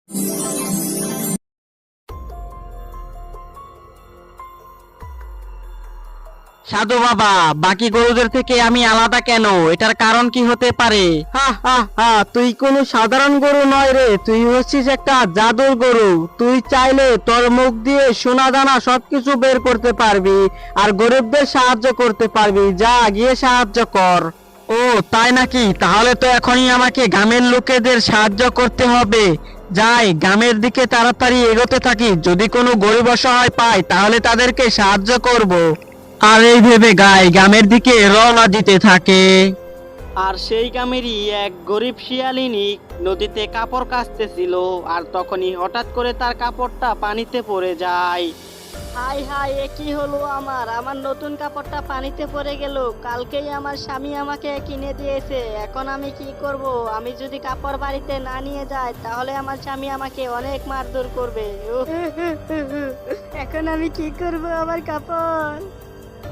সাধু বাবা, বাকি গরুদের থেকে আমি আলাদা কেন? এটার কারণ কি হতে পারে? হা হা হা, তুই কোনো সাধারণ গরু নয় রে, তুই হচ্ছিস একটা জাদুর গরু। তুই চাইলে তোর মুখ দিয়ে সোনা দানা সবকিছু বের করতে পারবি আর গরিবদের সাহায্য করতে পারবি। যা গিয়ে সাহায্য কর। ও তাই নাকি? তাহলে তো এখনই আমাকে গ্রামের লোকেদের সাহায্য করতে হবে। যাই, গ্রামের দিকে তাড়াতাড়ি এগোতে থাকি। যদি কোনো গরিব অসহায় পাই তাহলে তাদেরকে সাহায্য করব। আর এই ভেবে গ্রামের দিকে রওনা দিতে থাকে। আর সেই গ্রামেরই এক গরিব শিয়ালিনী নদীতে কাপড় কাচতেছিল, আর তখনই হঠাৎ করে তার কাপড়টা পানিতে পড়ে যায়। হাই হাই, এ কি হলো আমার? আমার নতুন কাপড়টা পানিতে পড়ে গেল। কালকেই আমার স্বামী আমাকে কিনে দিয়েছে, এখন আমি কি করব? আমি যদি কাপড় বাড়িতে না নিয়ে যাই তাহলে আমার স্বামী আমাকে অনেক মারধর করবে। এখন আমি কি করব আমার কাপড়?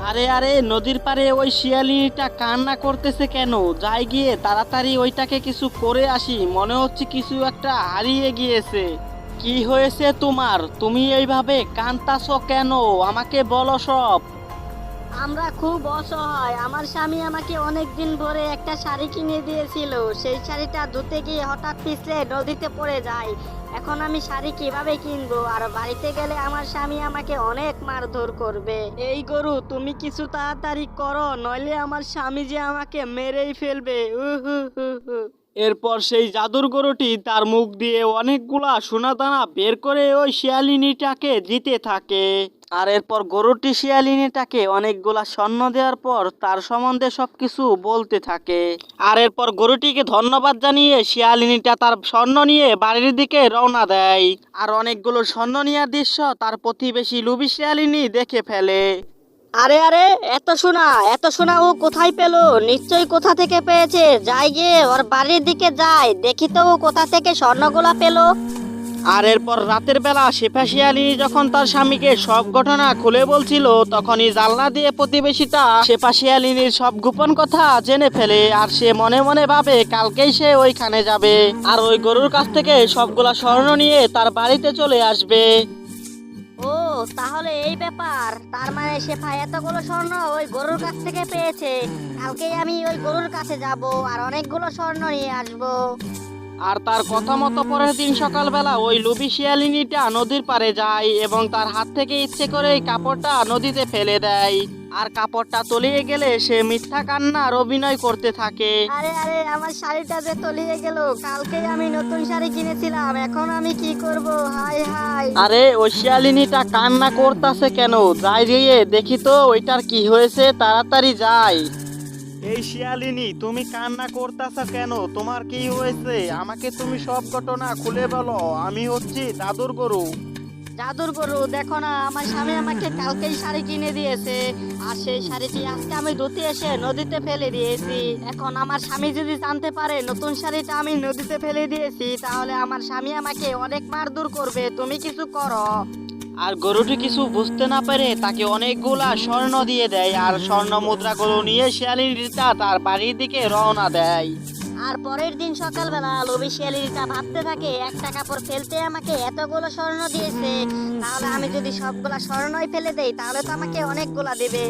আরে আরে, নদীর পাড়ে ওই শিয়ালিনীটা কান্না করতেছে কেন? যাই গিয়ে তাড়াতাড়ি ওইটাকে কিছু করে আসি, মনে হচ্ছে কিছু একটা হারিয়ে গিয়েছে। কি হয়েছে তোমার? তুমি এইভাবে কাঁদতাছো কেন? আমাকে বলো সব। আমরা খুব অসহায়। আমার স্বামী আমাকে অনেক দিন ধরে একটা শাড়ি কিনে দিয়েছিল, সেই শাড়িটা ধুতে গিয়ে হঠাৎ পিছলে নদীতে পড়ে যায়। এখন আমি শাড়ি কিভাবে কিনবো? আর বাড়িতে গেলে আমার স্বামী আমাকে অনেক মারধর করবে। এই গরু, তুমি কিছু তাড়াতাড়ি করো, নইলে আমার স্বামী যে আমাকে মেরেই ফেলবে। এরপর সেই জাদুর গরুটি তার মুখ দিয়ে অনেকগুলা সোনাদানা বের করে ওই শিয়ালিনীটাকে দিতে থাকে। আর এরপর গরুটি শিয়ালিনীটাকে অনেকগুলা স্বর্ণ দেওয়ার পর তার সম্বন্ধে সবকিছু বলতে থাকে। আর এরপর গরুটিকে ধন্যবাদ জানিয়ে শিয়ালিনীটা তার স্বর্ণ নিয়ে বাড়ির দিকে রওনা দেয়। আর অনেকগুলো স্বর্ণ নেওয়ার দৃশ্য তার প্রতিবেশী লুবি শিয়ালিনী দেখে ফেলে। আরে আরে, এত সোনা ও কোথায় পেলো? নিশ্চয়ই কোথা থেকে পেয়েছে। যাই গিয়ে ওর বাড়ির দিকে যাই, দেখি তো ও কোথা থেকে স্বর্ণগুলা পেলো। আর এরপর রাতের বেলা শেফা শিয়ালিনী যখন তার স্বামীকে সব ঘটনা খুলে বলছিল, তখনই জানলা দিয়ে প্রতিবেশীটা শেফা শিয়ালিনীর সব গোপন কথা জেনে ফেলে। আর সে মনে মনে ভাবে কালকেই সে ওইখানে যাবে আর ওই গরুর কাছ থেকে সবগুলা স্বর্ণ নিয়ে তার বাড়িতে চলে আসবে। ও, তাহলে এই ব্যাপার। তার মানে শেফা এতগুলো স্বর্ণ ওই গরুর কাছ থেকে পেয়েছে। কালকেই আমি ওই গরুর কাছে যাব আর অনেকগুলো স্বর্ণ নিয়ে আসবো। আর তার কথা মতো পরের দিন সকালবেলা ওই লুবি শিয়ালিনীটা নদীর পাড়ে যায় এবং তার হাত থেকে ইচ্ছে করে কাপড়টা নদীতে ফেলে দেয়। আর কাপড়টা তলিয়ে গেলে সে মিথ্যা কান্নার অভিনয় করতে থাকে। আরে আরে, আমার শাড়িটা যে তলিয়ে গেল। কালকেই আমি নতুন শাড়ি কিনেছিলাম, এখন আমি কি করব? High high. আরে ওই শিয়ালিনীটা কান্না করতেছে কেন? যাই গিয়ে দেখি তো ওইটার কি হয়েছে, তাড়াতাড়ি যাই। এই শিয়ালিনী, তুমি কান্না করতেছ কেন? তোমার কি হয়েছে? আমাকে তুমি সব ঘটনা খুলে বলো। আমি হচ্ছি জাদুর গরু। জাদুর গরু, দেখো না, আমার স্বামী আমাকে কালকেই শাড়ি কিনে দিয়েছে আর সেই শাড়িটি আজকে আমি ধুতে এসে নদীতে ফেলে দিয়েছি। এখন আমার স্বামী যদি জানতে পারে নতুন শাড়িটা আমি নদীতে ফেলে দিয়েছি, তাহলে আমার স্বামী আমাকে অনেক মারধর করবে। তুমি কিছু করো। আর গরুটি কিছু বুঝতে না পেরে তাকে অনেকগুলা স্বর্ণ দিয়ে দেয় আর স্বর্ণ মুদ্রাগুলো নিয়ে শিয়ালিনীটা তার বাড়ির দিকে রওনা দেয়। আর পরের দিন সকালবেলা লোভী শিয়ালিনীটা ভাবতে থাকে, একটা কাপড় ফেলতে আমাকে এতগুলো স্বর্ণ দিয়েছে, তাহলে আমি যদি সবগুলা স্বর্ণই ফেলে দেই তাহলে তো আমাকে অনেকগুলা দেবে।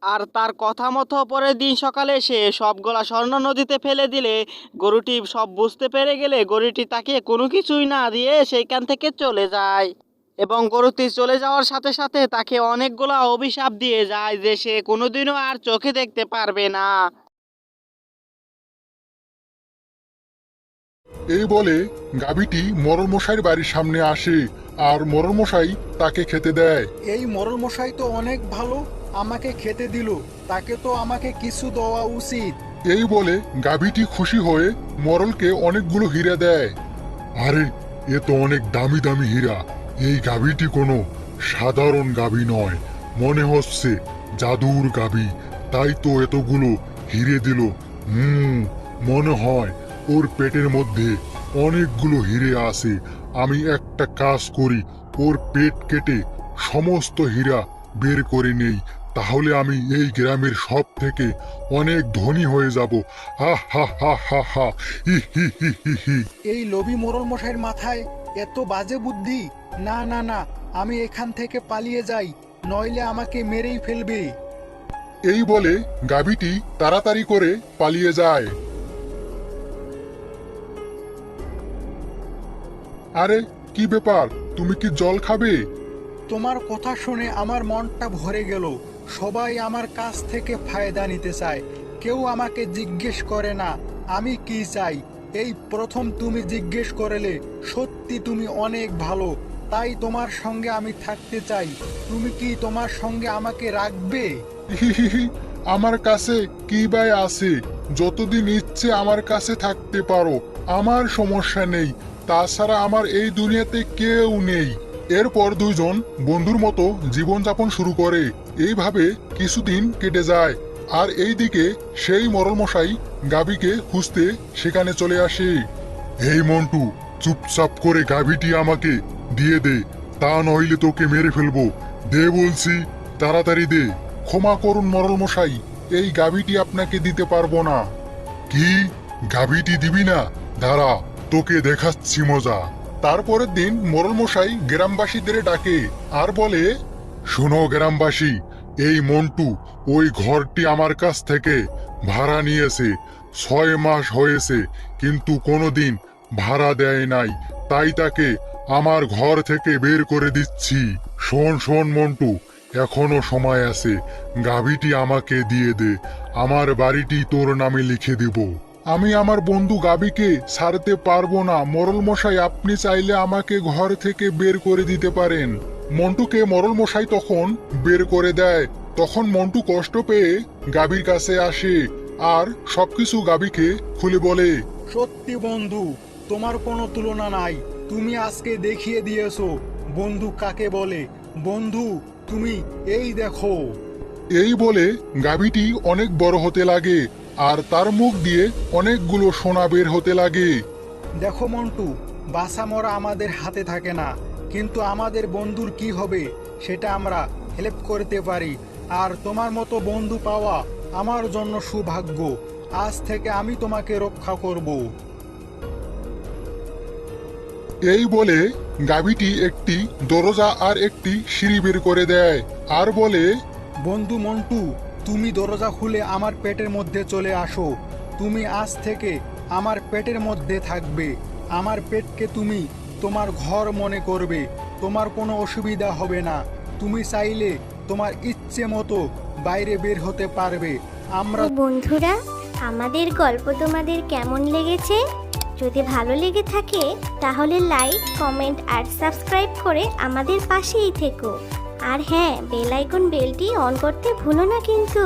আর তার কথা মতো পরের দিন সকালে সে সবগুলা স্বর্ণ নদীতে ফেলে দিলে গরুটি সব বুঝতে পেরে গেলে গরুটি তাকে কোনো কিছুই না দিয়ে সেইখান থেকে চলে যায়। এবং গরুটি চলে যাওয়ার সাথে সাথে তাকে অনেকগুলা অভিশাপ দিয়ে যায় যে সে কোনোদিনও আর চোখে দেখতে পারবে না। এই বলে গাভীটি মোড়ল মশাইয়ের বাড়ির সামনে আসে আর মোড়ল মশাই তাকে খেতে দেয়। এই মোড়ল মশাই তো অনেক ভালো, আমাকে খেতে দিল, তাকে তো আমাকে কিছু দেওয়া উচিত। এই বলে গাভীটি খুশি হয়ে মোড়লকে অনেকগুলো হীরা দেয়। আরে, এ তো অনেক দামি দামি হীরা। এই গাভীটি কোনো সাধারণ গাভী নয়, মনে হচ্ছে জাদুর গাভী, তাই তো এতগুলো হিরে দিল। মনে হয় ওর পেটের মধ্যে অনেকগুলো হিরে আছে। আমি একটা কাজ করি, ওর পেট কেটে সমস্ত হীরা বের করে নেই, তাহলে আমি এই গ্রামের সব থেকে অনেক ধনী হয়ে যাব। হা হা হা হা হা, হি হি হি হি হি। এই লোভী মোড়ল মশাইয়ের মাথায় এত বাজে বুদ্ধি! না না না, আমি এখান থেকে পালিয়ে যাই, নইলে আমাকে মেরেই ফেলবে। এই বলে গাভীটি তাড়াতাড়ি করে পালিয়ে যায়। আরে কি ব্যাপার, তুমি কি জল খাবে? তোমার কথা শুনে আমার মনটা ভরে গেল। সবাই আমার কাছ থেকে ফায়দা নিতে চায়, কেউ আমাকে জিজ্ঞেস করে না আমি কি চাই। এই প্রথম তুমি জিজ্ঞেস করলে। সত্যি তুমি অনেক ভালো, তাই তোমার সঙ্গে আমি থাকতে চাই। তুমি কি তোমার সঙ্গে আমাকে রাখবে? হিহিহি, আমার কাছে কি বাই আছে? যতদিন ইচ্ছে আমার কাছে থাকতে পারো, আমার সমস্যা নেই। তাছাড়া আমার এই দুনিয়াতে কেউ নেই। এরপর দুইজন বন্ধুর মতো জীবনযাপন শুরু করে। এইভাবে কিছুদিন কেটে যায়। আর এইদিকে সেই মরল মশাই গাভীকে খুঁজতে সেখানে চলে আসে। এই মন্টু, চুপচাপ করে গাভীটি আমাকে দিয়ে দে, তা নইলে তোকে মেরে ফেলবো। দে বলছি, তাড়াতাড়ি দে। ক্ষমা করুন মরল মশাই, এই গাভীটি আপনাকে দিতে পারবো না। কি, গাভীটি দিবি না? দাঁড়া, তোকে দেখাচ্ছি মজা। তারপরের দিন মরল মশাই গ্রামবাসীদের ডাকে আর বলে, শোনো গ্রামবাসী, এই মন্টু ওই ঘরটি আমার কাছ থেকে ভাড়া নিয়েছে। 6 মাস হয়েছে, কিন্তু কোনোদিন ভাড়া দেয় নাই, তাই তাকে আমার ঘর থেকে বের করে দিচ্ছি। শোন শোন মন্টু, এখনো সময় আছে, গাভীটি আমাকে দিয়ে দে, আমার বাড়িটি তোর নামে লিখে দেব। আমি আমার বন্ধু গাভীকে ছাড়তে পারবো না মরল মশাই, আপনি চাইলে আমাকে ঘর থেকে বের করে দিতে পারেন। মন্টুকে মরল মশাই তখন বের করে দেয়। তখন মন্টু কষ্ট পেয়ে গাভীর কাছে আসে আর সবকিছু গাভীকে খুলে বলে। সত্যি বন্ধু, তোমার কোনো তুলনা নাই। তুমি আজকে দেখিয়ে দিয়েছো বন্ধু কাকে বলে। বন্ধু, তুমি এই দেখো। এই বলে গাভীটি অনেক বড় হতে লাগে আর তার মুখ দিয়ে অনেকগুলো সোনা বের হতে লাগে। দেখো মন্টু, বাসা মরা আমাদের হাতে থাকে না, কিন্তু আমাদের বন্ধুর কি হবে সেটা আমরা হেল্প করতে পারি। আর তোমার মতো বন্ধু পাওয়া আমার জন্য সৌভাগ্য। আজ থেকে আমি তোমাকে রক্ষা করব। এই বলে গাভীটি একটি দরজা আর একটি সিঁড়ি বের করে দেয় আর বলে, বন্ধু মন্টু, তুমি দরজা খুলে আমার পেটের মধ্যে চলে আসো। তুমি আজ থেকে আমার পেটের মধ্যে থাকবে। আমার পেটকে তুমি তোমার ঘর মনে করবে। তোমার কোনো অসুবিধা হবে না। তুমি চাইলে তোমার ইচ্ছে মতো বাইরে বের হতে পারবে। আমরা তো বন্ধুরা, আমাদের গল্প তোমাদের কেমন লেগেছে? যদি ভালো লেগে থাকে তাহলে লাইক, কমেন্ট আর সাবস্ক্রাইব করে আমাদের পাশেই থেকো। আর হ্যাঁ, বেল আইকন বেলটি অন করতে ভুলো না কিন্তু।